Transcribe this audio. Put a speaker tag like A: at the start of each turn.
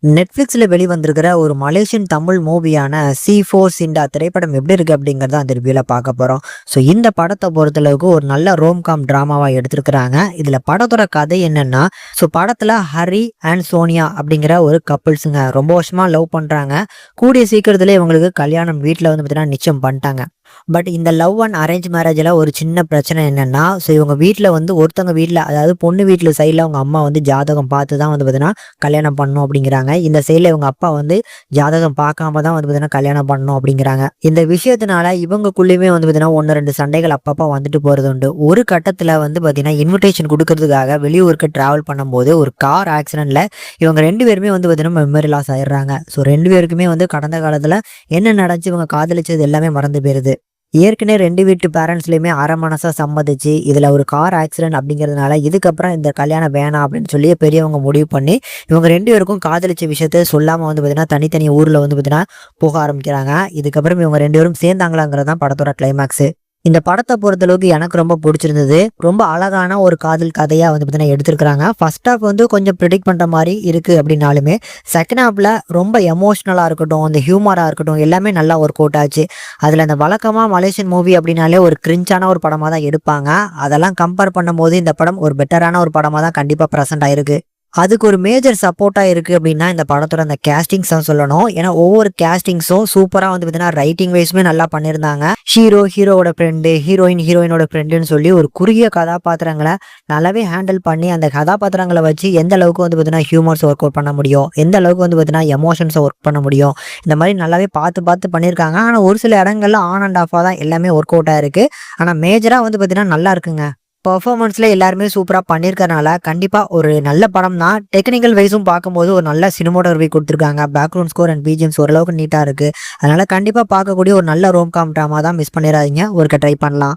A: நெட்ஃப்ளிக்ஸ்ல வெளிவந்திருக்கிற ஒரு மலேசியன் தமிழ் மூவியான சி4 சிண்டா திரைப்படம் எப்படி இருக்கு அப்படிங்கிறத அந்த ரிவ்யூல பார்க்க போறோம். ஸோ இந்த படத்தை பொறுத்தளவுக்கு ஒரு நல்ல ரோம்காம் டிராமாவா எடுத்திருக்கிறாங்க. இதுல படத்தோட கதை என்னன்னா, ஸோ படத்துல ஹரி அண்ட் சோனியா அப்படிங்கிற ஒரு கப்பிள்ஸுங்க ரொம்ப வருஷமா லவ் பண்றாங்க. கூடிய சீக்கிரத்துல இவங்களுக்கு கல்யாணம் வீட்டில் வந்து பார்த்தீங்கன்னா நிச்சயம் பண்ணிட்டாங்க. பட் இந்த லவ் அண்ட் அரேஞ்ச் மேரேஜில் ஒரு சின்ன பிரச்சனை என்னன்னா, ஸோ இவங்க வீட்டில் வந்து ஒருத்தவங்க வீட்டில், அதாவது பொண்ணு வீட்டில் சைடில் அவங்க அம்மா வந்து ஜாதகம் பார்த்து தான் வந்து பார்த்தீங்கன்னா கல்யாணம் பண்ணணும் அப்படிங்கிறாங்க. இந்த சைடில் இவங்க அப்பா வந்து ஜாதகம் பார்க்காம தான் வந்து பார்த்தீங்கன்னா கல்யாணம் பண்ணணும் அப்படிங்கிறாங்க. இந்த விஷயத்தினால இவங்களுக்குள்ளேயுமே வந்து பார்த்தீங்கன்னா 1-2 சண்டைகள் அப்பப்போ வந்துட்டு போகிறது உண்டு. ஒரு கட்டத்தில் வந்து பார்த்தீங்கன்னா இன்விடேஷன் கொடுக்கறதுக்காக வெளியூருக்கு டிராவல் பண்ணும்போது ஒரு கார் ஆக்சிடென்ட்ல இவங்க 2 பேருமே வந்து பார்த்தீங்கன்னா மெமரி லாஸ் ஆயிடுறாங்க. ஸோ 2 பேருக்குமே வந்து கடந்த காலத்தில் என்ன நடந்துச்சு, இவங்க காதலிச்சது எல்லாமே மறந்து போயிருது. ஏற்கனவே 2 வீட்டு பேரண்ட்ஸ்லயுமே அரை மனசா சம்மதிச்சு, இதுல ஒரு கார் ஆக்சிடென்ட் அப்படிங்கிறதுனால இதுக்கப்புறம் இந்த கல்யாணம் வேணாம் அப்படின்னு சொல்லி பெரியவங்க முடிவு பண்ணி இவங்க 2 பேருக்கும் காதலிச்ச விஷயத்த சொல்லாம வந்து பார்த்தீங்கன்னா தனித்தனி ஊர்ல வந்து பார்த்தீங்கன்னா போக ஆரம்பிக்கிறாங்க. இதுக்கப்புறம் இவங்க 2 பேரும் சேர்ந்தாங்களாங்கிறது தான் படத்தோட கிளைமேக்ஸ். இந்த படத்தை பொறுத்தளவுக்கு எனக்கு ரொம்ப பிடிச்சிருந்தது. ரொம்ப அழகான ஒரு காதல் கதையா வந்து பார்த்தீங்கன்னா எடுத்திருக்கிறாங்க. ஃபர்ஸ்ட் ஹாஃப் வந்து கொஞ்சம் ப்ரிடிக்ட் பண்ற மாதிரி இருக்கு அப்படின்னாலுமே, செகண்ட் ஹாஃப்ல ரொம்ப எமோஷனலா இருக்கட்டும், அந்த ஹியூமரா இருக்கட்டும், எல்லாமே நல்லா ஒர்க் அவுட் ஆச்சு. அதுல அந்த வழக்கமா மலேசியன் மூவி அப்படின்னாலே ஒரு கிரிஞ்சான ஒரு படமா தான் எடுப்பாங்க. அதெல்லாம் கம்பேர் பண்ணும்போது இந்த படம் ஒரு பெட்டரான ஒரு படமா தான் கண்டிப்பா பிரசன்ட் ஆயிருக்கு. அதுக்கு ஒரு மேஜர் சப்போர்ட்டா இருக்கு அப்படின்னா இந்த படத்தோட அந்த கேஸ்டிங்ஸ் தான் சொல்லணும். ஏன்னா ஒவ்வொரு கேஸ்டிங்ஸும் சூப்பரா வந்து பார்த்தீங்கன்னா ரைட்டிங் வைஸ்மே நல்லா பண்ணியிருந்தாங்க. ஹீரோவோட ஃப்ரெண்டு, ஹீரோயினோட ஃப்ரெண்டுன்னு சொல்லி ஒரு குறுகிய கதாபாத்திரங்களை நல்லாவே ஹேண்டில் பண்ணி அந்த கதாபாத்திரங்களை வச்சு எந்த அளவுக்கு வந்து பார்த்தீங்கன்னா ஹியூமர்ஸ் ஒர்க் அவுட் பண்ண முடியும், எந்த அளவுக்கு வந்து பார்த்தீங்கன்னா எமோஷன்ஸை ஒர்க் பண்ண முடியும், இந்த மாதிரி நல்லாவே பார்த்து பண்ணியிருக்காங்க. ஆனால் ஒரு சில இடங்கள்ல ஆன் அண்ட் ஆஃபாக தான் எல்லாமே ஒர்க் அவுட் ஆயிருக்கு. ஆனால் மேஜராக வந்து பார்த்தீங்கன்னா நல்லா இருக்குங்க. பெர்ஃபார்மன்ஸ்ல எல்லாருமே சூப்பரா பண்ணியிருக்கறனால கண்டிப்பா ஒரு நல்ல படம் தான். டெக்னிக்கல் வைஸும் பார்க்கும்போது ஒரு நல்ல சினிமோட்டோகிராஃபி கொடுத்துருக்காங்க. பேக்ரவுண்ட் ஸ்கோர் அண்ட் பிஜிஎம்ஸ் ஓரளவுக்கு நீட்டா இருக்கு. அதனால கண்டிப்பா பார்க்கக்கூடிய ஒரு நல்ல ரோம்காம் டிராமா தான். மிஸ் பண்ணிடாதீங்க. ஒருக்க ட்ரை பண்ணலாம்.